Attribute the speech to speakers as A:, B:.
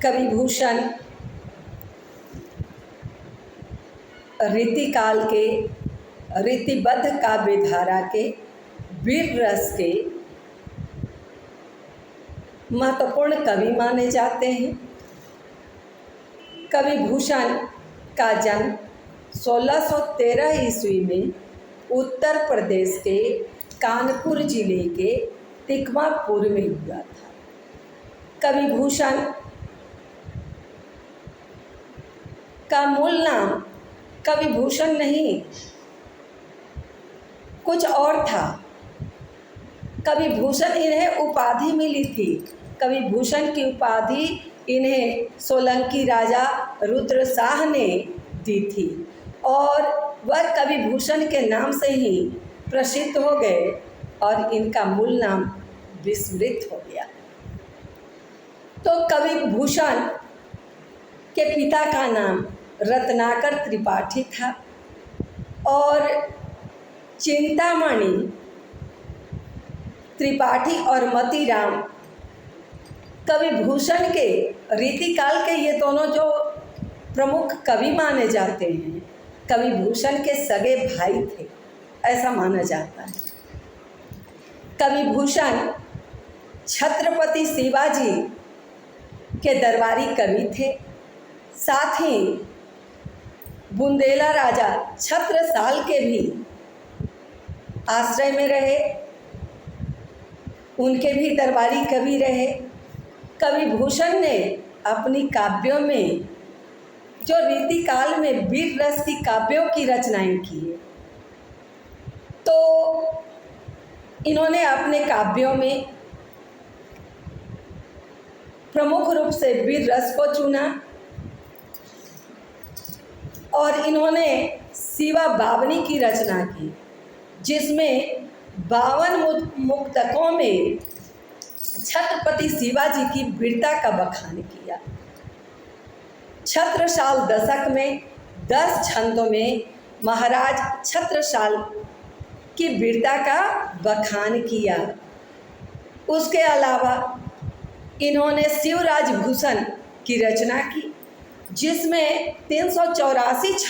A: कविभूषण रीतिकाल के रीतिबद्ध काव्य धारा के वीर रस के महत्वपूर्ण कवि माने जाते हैं। कविभूषण का जन्म 1613 ईस्वी में उत्तर प्रदेश के कानपुर जिले के तिकमापुर में हुआ था। कविभूषण का मूल नाम कविभूषण नहीं कुछ और था। कविभूषण इन्हें उपाधि मिली थी। कविभूषण की उपाधि इन्हें सोलंकी राजा रुद्रशाह ने दी थी और वह कविभूषण के नाम से ही प्रसिद्ध हो गए और इनका मूल नाम विस्मृत हो गया। तो कविभूषण के पिता का नाम रत्नाकर त्रिपाठी था और चिंतामणि त्रिपाठी और मतीराम कविभूषण के रीतिकाल के ये दोनों जो प्रमुख कवि माने जाते हैं, कविभूषण के सगे भाई थे ऐसा माना जाता है। कविभूषण छत्रपति शिवाजी के दरबारी कवि थे। साथ ही बुंदेला राजा छत्रसाल के भी आश्रय में रहे, उनके भी दरबारी कवि रहे। कविभूषण ने अपनी काव्यों में जो रीतिकाल में वीर रस की काव्यों की रचनाएं की है, तो इन्होंने अपने काव्यों में प्रमुख रूप से वीर रस को चुना और इन्होंने शिवा बावनी की रचना की, जिसमें 52 मुक्तकों में छत्रपति शिवाजी की वीरता का बखान किया। छत्रसाल दशक में 10 छंदों में महाराज छत्रसाल की वीरता का बखान किया। उसके अलावा इन्होंने शिवराज भूषण की रचना की, जिसमें 384 छंद